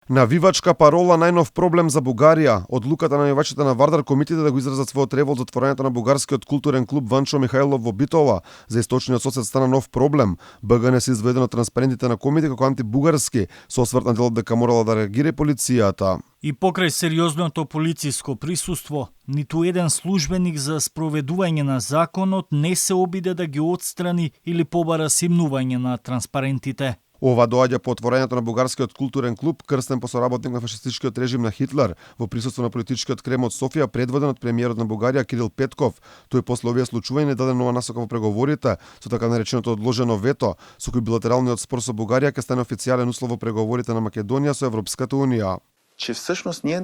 Навивачка парола најнов проблем за Бугарија. Одлуката на навивачите на Вардар комитите да го изразат својот револ за отворањето на бугарскиот културен клуб Ванчо Михајлов во Битола за источниот сосед стана нов проблем. БГН се изведен од транспарентите на комите како антибугарски, со осврт на делот дека морала да реагира полицијата. И покрај сериозното полициско присуство, ниту еден службеник за спроведување на законот не се обиде да ги отстрани или побара симнување на транспарентите. Ова доаѓа по отворањето на бугарскиот културен клуб, крстен по соработник на фашистичкиот режим на Хитлер, во присуство на политичкиот крем од Софија, предводен од премиерот на Бугарија Кирил Петков. Тој после овие случувања не даде нова насока во преговорите, со така нареченото одложено вето, со кој билатералниот спор со Бугарија ќе стане официјален услов во преговорите на Македонија со Европската унија. Че всъщност ние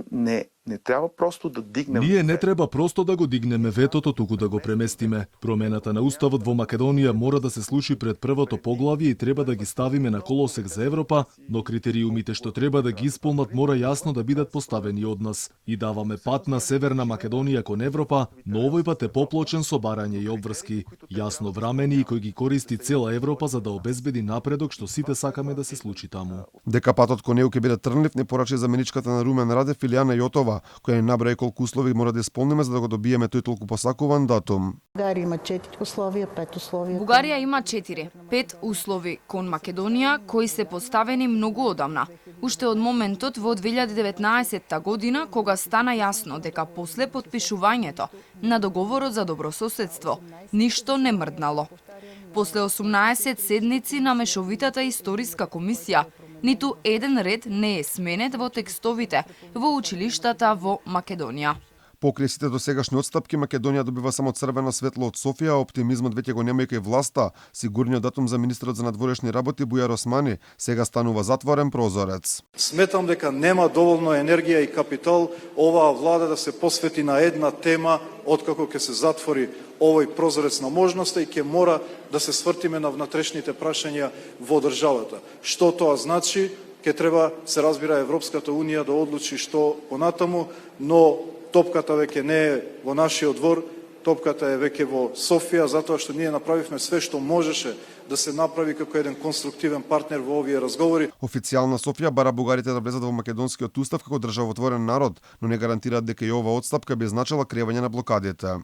не трябва просто да дигнем... Ние не треба просто да го дигнеме ветото, туку да го преместиме. Промената на уставот во Македонија мора да се случи пред првото поглавје и треба да ги ставиме на колосек за Европа, но критериумите што треба да ги исполнат мора јасно да бидат поставени од нас. И даваме пат на Северна Македонија кон Европа, но овој пат е поплочен со барање и обврски. Јасно врамени и кој ги користи цела Европа за да обезбеди напредок што сите сакаме да се случи таму. Дека патот кон него ќе биде трнлив, не порача заменичката на Румен Радев Илијана Јотова, која ни наброи колку услови мора да исполниме за да го добиеме тој толку посакуван датум. Бугарија има 4 условија, 5 условија. Бугарија има 5 услови кон Македонија кои се поставени многу одамна. Уште од моментот во 2019 година кога стана јасно дека после подпишувањето на договорот за добрососедство ништо не мрднало. После 18 седници на мешовитата историска комисија ниту еден ред не е сменет во текстовите во училиштата во Македонија. Покрај сите досегашни отстапки, Македонија добива само црвено светло од Софија, а оптимизмот веќе го нема и кај власта. Сигурниот датум за министрот за надворешни работи Бујар Османи сега станува затворен прозорец. Сметам дека нема доволно енергија и капитал оваа влада да се посвети на една тема откако ќе се затвори овој прозорец на можноста и ќе мора да се свртиме на внатрешните прашања во државата. Што тоа значи? Ќе треба, се разбира, Европската унија да одлучи што понатаму, но топката веќе не е во нашиот двор, топката е веќе во Софија, затоа што ние направивме све што можеше да се направи како еден конструктивен партнер во овие разговори. Официјална Софија бара бугарите да влезат во македонскиот устав како државотворен народ, но не гарантираат дека и ова отстапка би значила кревање на блокадите.